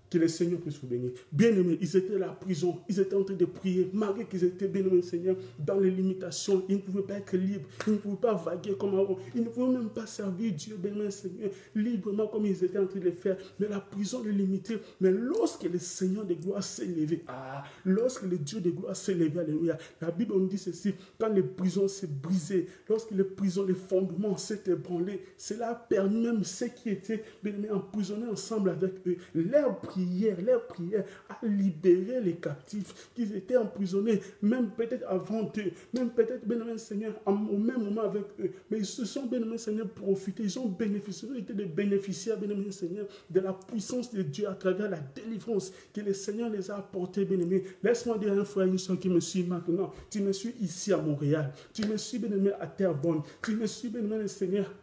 A: Que le Seigneur puisse vous bénir. Bien-aimés, ils étaient à la prison, ils étaient en train de prier, malgré qu'ils étaient, bien-aimés, Seigneur, dans les limitations. Ils ne pouvaient pas être libres, ils ne pouvaient pas vaguer comme avant, ils ne pouvaient même pas servir Dieu, bien-aimés, Seigneur, librement comme ils étaient en train de le faire. Mais la prison les limitait. Mais lorsque le Seigneur de gloire s'est levé, lorsque le Dieu de gloire s'est levé, alléluia, la Bible nous dit ceci, quand les prisons s'est brisées, lorsque les prisons, les fondements s'est ébranlés, cela a permis même ceux qui étaient, bien-aimés, emprisonnés ensemble avec eux, leur prière a libéré les captifs qui étaient emprisonnés, même peut-être avant eux, même peut-être, bien-aimé Seigneur, au même moment avec eux. Mais ils se sont, bien-aimé Seigneur, profités, ils ont bénéficié, ils étaient des bénéficiaires, bien-aimé Seigneur, de la puissance de Dieu à travers la délivrance que le Seigneur les a apportés, bien-aimé. Laisse-moi dire à un frère, une soeur qui me suit maintenant, tu me suis ici à Montréal, tu me suis, bien-aimé, à Terrebonne, tu me suis, bien-aimé, Seigneur,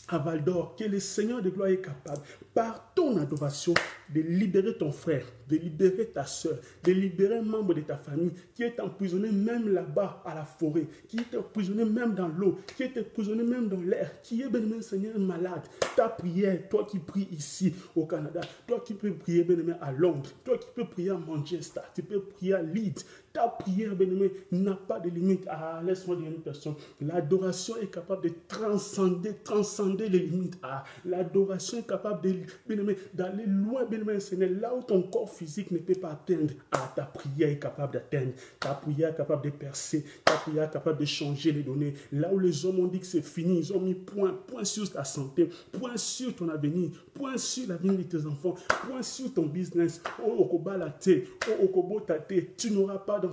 A: à Val d'Or, que le Seigneur de gloire est capable, par ton adoration, de libérer ton frère, de libérer ta soeur, de libérer un membre de ta famille qui est emprisonné même là-bas à la forêt, qui est emprisonné même dans l'eau, qui est emprisonné même dans l'air, qui est, bien-aimé Seigneur, malade. Ta prière, toi qui pries ici au Canada, toi qui peux prier, bien-aimé, à Londres, toi qui peux prier à Manchester, tu peux prier à Leeds, Ta prière, bien-aimé, n'a pas de limite. Ah, laisse-moi dire une personne. L'adoration est capable de transcender les limites. Ah, l'adoration est capable de, bien-aimé, d'aller loin, bien-aimé, Seigneur, là où ton corps physique ne peut pas atteindre. Ah, ta prière est capable d'atteindre. Ta prière est capable de percer. Ta prière est capable de changer les données. Là où les hommes ont dit que c'est fini, ils ont mis point sur ta santé, point sur ton avenir, point sur l'avenir de tes enfants, point sur ton business. Oh, okobalate, oh, okobotate, tu n'auras pas d'enfants.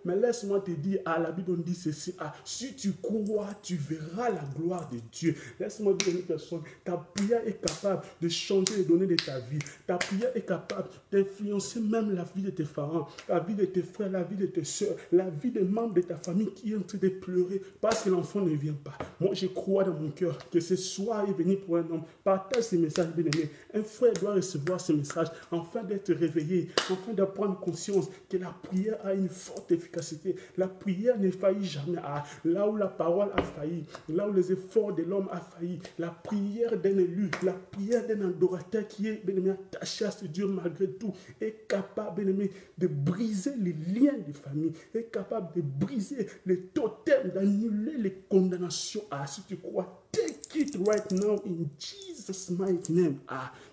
A: Mais laisse-moi te dire, la Bible dit ceci, si tu crois, tu verras la gloire de Dieu. Laisse-moi dire à une personne, ta prière est capable de changer les données de ta vie. Ta prière est capable d'influencer même la vie de tes parents, la vie de tes frères, la vie de tes soeurs, la vie des membres de ta famille qui est en train de pleurer parce que l'enfant ne vient pas. Moi, je crois dans mon cœur que ce soir est venu pour un homme. Partage ce message, bien-aimé. Un frère doit recevoir ce message afin d'être réveillé, afin de prendre conscience que la prière a une forte efficacité. La prière ne faillit jamais. Là où la parole a failli, là où les efforts de l'homme a failli, la prière d'un élu, la prière d'un adorateur qui est, bien-aimé, attaché à ce Dieu malgré tout, est capable, bien-aimé, de briser les liens de famille, est capable de briser les totems, d'annuler les condamnations. Si tu crois, take it right now in Jesus' mighty name.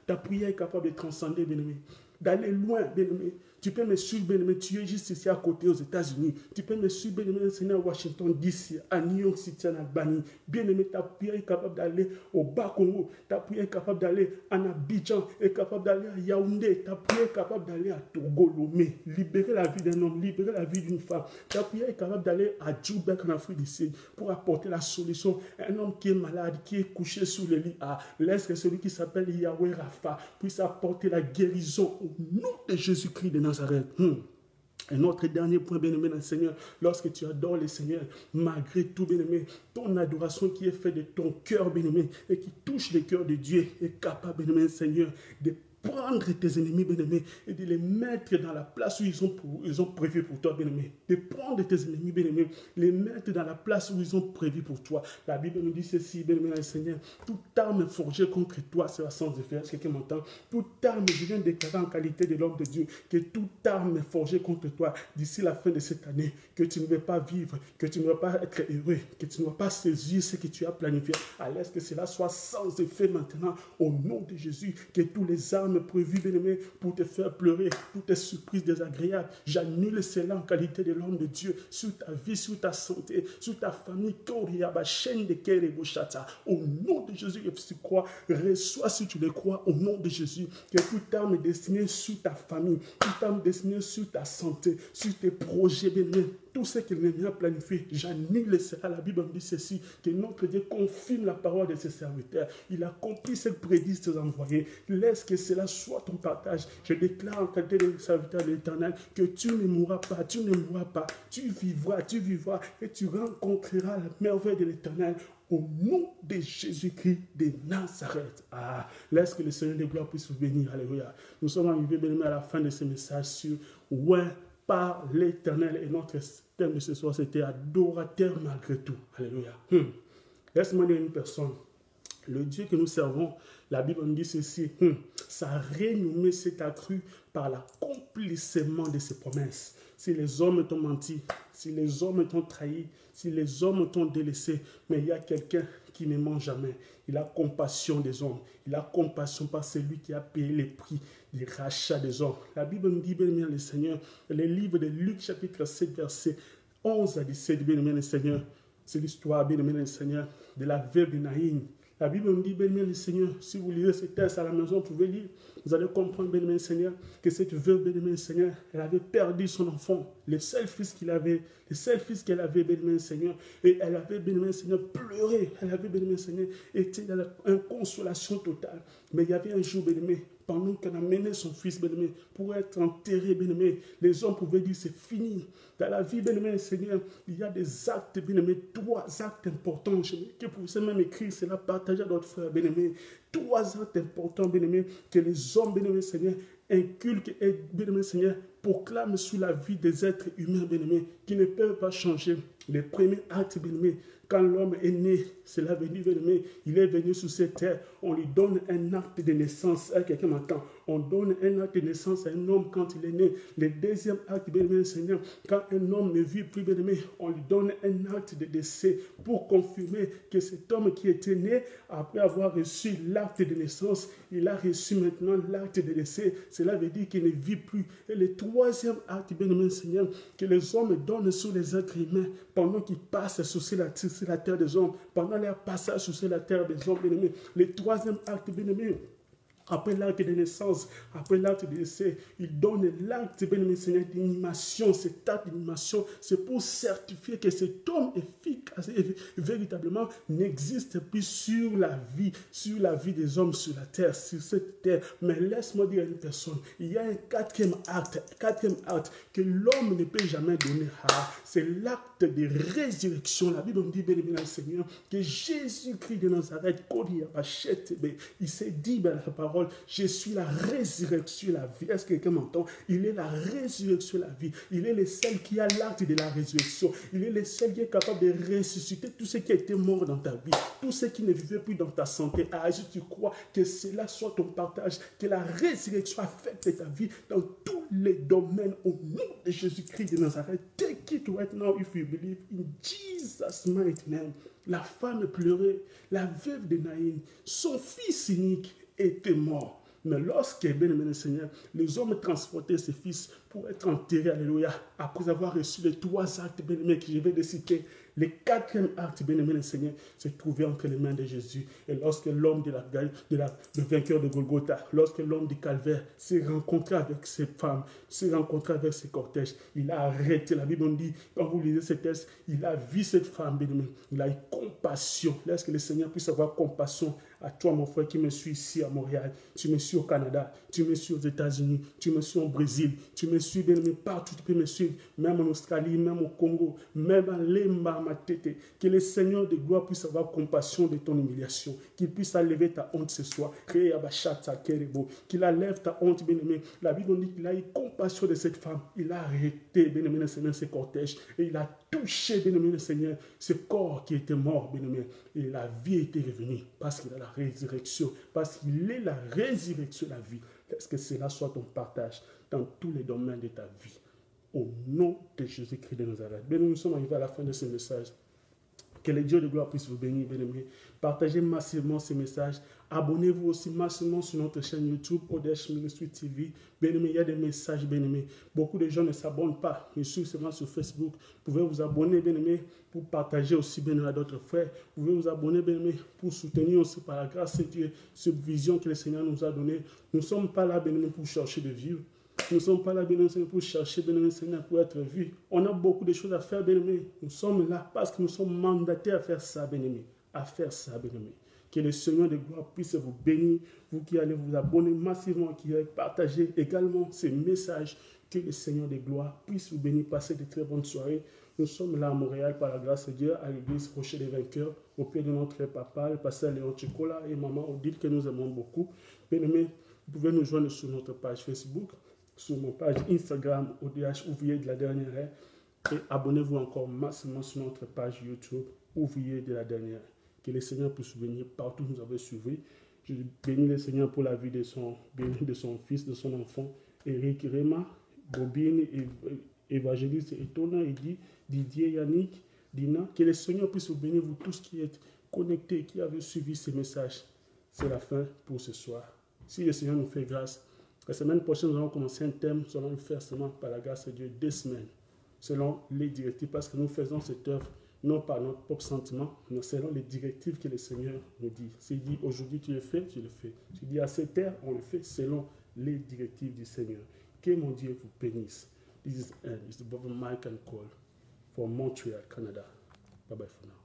A: Ta prière est capable de transcender, bien-aimé, d'aller loin, bien-aimé. Tu peux me suivre, bien-aimé, tu es juste ici à côté aux États-Unis. Tu peux me suivre, bien-aimé, Seigneur, à Washington, DC, à New York City, en Albanie. Bien-aimé, ta prière est capable d'aller au Bas-Congo. Ta prière est capable d'aller en Abidjan, est capable d'aller à Yaoundé. Ta prière est capable d'aller à Togo, Lomé. Libérer la vie d'un homme, libérer la vie d'une femme. Ta prière est capable d'aller à Djoubek, en Afrique du Sud, pour apporter la solution. Un homme qui est malade, qui est couché sous le lit, laisse que celui qui s'appelle Yahweh Rapha puisse apporter la guérison au nom de Jésus-Christ de Nazareth. Un autre dernier point, bien-aimé dans le Seigneur, lorsque tu adores le Seigneur, malgré tout, bien-aimé, ton adoration qui est faite de ton cœur, bien-aimé, et qui touche le cœur de Dieu, est capable, bien-aimé, Seigneur, de prendre tes ennemis, bien-aimés, et de les mettre dans la place où ils ont prévu pour toi, bien-aimé. De prendre tes ennemis, bien-aimés, les mettre dans la place où ils ont prévu pour toi. La Bible nous dit ceci, bien-aimé, le Seigneur, toute arme forgée contre toi sera sans effet. Est-ce que quelqu'un m'entend? Toute arme, je viens de déclarer en qualité de l'homme de Dieu, que toute arme forgée contre toi d'ici la fin de cette année, que tu ne vas pas vivre, que tu ne vas pas être heureux, que tu ne vas pas saisir ce que tu as planifié. Laisse que cela soit sans effet maintenant, au nom de Jésus, que tous les armes prévues, bien-aimé, pour te faire pleurer, toutes tes surprises désagréables, j'annule cela en qualité de l'homme de Dieu, sur ta vie, sur ta santé, sur ta famille, au nom de Jésus, que tu crois, reçois si tu le crois, au nom de Jésus, que toute arme destinée sur ta famille, toute arme destinée sur ta santé, sur tes projets, bien-aimé, tout ce qu'il l'ennemi a planifié, j'annule cela. La Bible me dit ceci, que notre Dieu confirme la parole de ses serviteurs. Il a accompli ce que prédit ses envoyés. Laisse que cela soit ton partage. Je déclare en qualité de serviteur de l'Éternel que tu ne mourras pas, tu ne mourras pas. Tu vivras et tu rencontreras la merveille de l'Éternel. Au nom de Jésus-Christ de Nazareth. Laisse que le Seigneur de gloire puisse vous bénir. Alléluia. Nous sommes arrivés, bien-aimés, à la fin de ce message sur ouais par l'Éternel. Et notre thème de ce soir, c'était adorateur malgré tout. Alléluia. Laisse-moi dire une personne. Le Dieu que nous servons, la Bible nous dit ceci, sa renommée s'est accrue par l'accomplissement de ses promesses. Si les hommes t'ont menti, si les hommes t'ont trahi, si les hommes t'ont délaissé, mais il y a quelqu'un qui ne ment jamais. Il a compassion des hommes. Il a compassion par celui qui a payé les prix du rachat des hommes. La Bible nous dit, bien aimé le Seigneur, le livre de Luc chapitre 7, verset 11 à 17, bien aimé le Seigneur, c'est l'histoire, bien aimé le Seigneur, de la veuve de Naïm. La Bible nous dit, bien aimé le Seigneur, si vous lisez ce texte à la maison, vous pouvez lire, vous allez comprendre, bien aimé le Seigneur, que cette veuve, bien aimé le Seigneur, elle avait perdu son enfant, le seul fils qu'il avait, le seul fils qu'elle avait, bien aimé le Seigneur, et elle avait, bien aimé le Seigneur, pleuré, elle avait, bien aimé le Seigneur, été dans une consolation totale. Mais il y avait un jour, bien aimé, pendant qu'elle a mené son fils, bien-aimé, pour être enterré, bien-aimé, les hommes pouvaient dire c'est fini. Dans la vie, bien-aimé, Seigneur, il y a des actes, bien-aimé, 3 actes importants. Que vous pouvez même écrire cela, partager à d'autres frères, bien-aimé. 3 actes importants, bien-aimé, que les hommes, bien-aimé, Seigneur, inculquent et, bien-aimé, Seigneur, proclament sur la vie des êtres humains, bien-aimés, qui ne peuvent pas changer. Les premiers actes, bien-aimés, quand l'homme est né, cela veut dire, bien-aimé, il est venu sur cette terre, on lui donne un acte de naissance. Quelqu'un m'entend? On donne un acte de naissance à un homme quand il est né. Le deuxième acte, bien-aimé, Seigneur, quand un homme ne vit plus, bien-aimé, on lui donne un acte de décès pour confirmer que cet homme qui était né, après avoir reçu l'acte de naissance, il a reçu maintenant l'acte de décès. Cela veut dire qu'il ne vit plus. Et le troisième acte, bien-aimé, Seigneur, que les hommes donnent sur les êtres humains pendant qu'ils passent sur la terre des hommes, pendant leur passage sur la terre des hommes, bien-aimés. Le troisième acte, bien-aimé, après l'acte de naissance, après l'acte de décès, il donne l'acte, bien-aimé Seigneur, d'inhumation. Cet acte d'inhumation, c'est pour certifier que cet homme efficace et véritablement n'existe plus sur la vie des hommes sur la terre, sur cette terre. Mais laisse-moi dire à une personne, il y a un quatrième acte que l'homme ne peut jamais donner. C'est l'acte de résurrection. La Bible me dit, bien-aimé Seigneur, que Jésus-Christ de Nazareth, il s'est dit, la parole, je suis la résurrection, la vie. Est-ce que quelqu'un m'entend? Il est la résurrection, la vie. Il est le seul qui a l'acte de la résurrection. Il est le seul qui est capable de ressusciter tout ce qui a été mort dans ta vie, tout ce qui ne vivait plus dans ta santé. Si tu crois que cela soit ton partage, que la résurrection affecte ta vie dans tous les domaines, au nom de Jésus-Christ de Nazareth, take it right now if you believe in Jesus' mighty name. La femme pleurait, la veuve de Naïn, son fils unique était mort. Mais lorsque, bien-aimé le Seigneur, les hommes transportaient ses fils pour être enterrés, alléluia, après avoir reçu les trois actes, bien-aimés, que je vais de citer, le quatrième acte, bien-aimé le Seigneur, se trouvait entre les mains de Jésus. Et lorsque l'homme le vainqueur de Golgotha, lorsque l'homme du Calvaire s'est rencontré avec ses femmes, s'est rencontré avec ses cortèges, il a arrêté. La Bible dit, quand vous lisez ce texte, il a vu cette femme, bien-aimé, il a eu compassion. Laisse que le Seigneur puisse avoir compassion à toi, mon frère, qui me suis ici à Montréal, tu me suis au Canada, tu me suis aux États-Unis, tu me suis au Brésil, tu me suis, bien-aimé, partout, tu peux me suivre, même en Australie, même au Congo, même à Lemba, ma tête. Que le Seigneur de gloire puisse avoir compassion de ton humiliation, qu'il puisse enlever ta honte ce soir, qu'il enlève ta honte, bien-aimé. La Bible dit qu'il a eu compassion de cette femme, il a arrêté, bien-aimé, le Seigneur, ses cortèges, et il a touché, bien-aimé, le Seigneur, ce corps qui était mort, bien-aimé, et la vie était revenue, parce qu'il a la résurrection, parce qu'il est la résurrection, la vie. Est-ce que cela soit ton partage dans tous les domaines de ta vie? Au nom de Jésus-Christ de Nazareth. Bien, nous sommes arrivés à la fin de ce message. Que le Dieu de gloire puisse vous bénir, bien-aimés. Partagez massivement ce message. Abonnez-vous aussi massivement sur notre chaîne YouTube, Odesh Ministry TV. Bien-aimés, il y a des messages, bien-aimés. Beaucoup de gens ne s'abonnent pas. Ils suivent seulement sur Facebook. Vous pouvez vous abonner, bien-aimés, pour partager aussi, bien-aimés, à d'autres frères. Vous pouvez vous abonner, bien-aimés, pour soutenir aussi par la grâce de Dieu cette vision que le Seigneur nous a donnée. Nous ne sommes pas là, bien-aimés, pour chercher de vivre. Nous ne sommes pas là, bien-aimés, pour chercher, bien-aimés, Seigneur, pour être vus. On a beaucoup de choses à faire, bien-aimés. Nous sommes là parce que nous sommes mandatés à faire ça, bien-aimés. À faire ça, bien-aimés. Que le Seigneur de gloire puisse vous bénir. Vous qui allez vous abonner massivement, qui allez partager également ces messages. Que le Seigneur de gloire puisse vous bénir. Passez de très bonnes soirées. Nous sommes là à Montréal par la grâce de Dieu, à l'église Rocher des Vainqueurs, au pied de notre papa, le pasteur Léon Chicola et maman Odile, que nous aimons beaucoup. Bien-aimés, vous pouvez nous joindre sur notre page Facebook, sur mon page Instagram, ODH Ouvrier de la dernière ère, et abonnez-vous encore massivement sur notre page YouTube, Ouvrier de la dernière ère. Que le Seigneur puisse vous bénir partout où vous avez suivi. Je bénis le Seigneur pour la vie de son fils, de son enfant, Eric Rema, Bobine, évangéliste étonnant, et Didier, Yannick, Dina. Que le Seigneur puisse vous bénir, vous tous qui êtes connectés, qui avez suivi ces messages. C'est la fin pour ce soir. Si le Seigneur nous fait grâce, la semaine prochaine, nous allons commencer un thème. Nous allons le faire seulement par la grâce de Dieu 2 semaines, selon les directives, parce que nous faisons cette œuvre non par notre propre sentiment, mais selon les directives que le Seigneur nous dit. S'il dit aujourd'hui tu le fais, tu le fais. S'il dit à cette heure, on le fait selon les directives du Seigneur. Que mon Dieu vous bénisse. This is the Brother Mike and Cole from Montreal, Canada. Bye bye for now.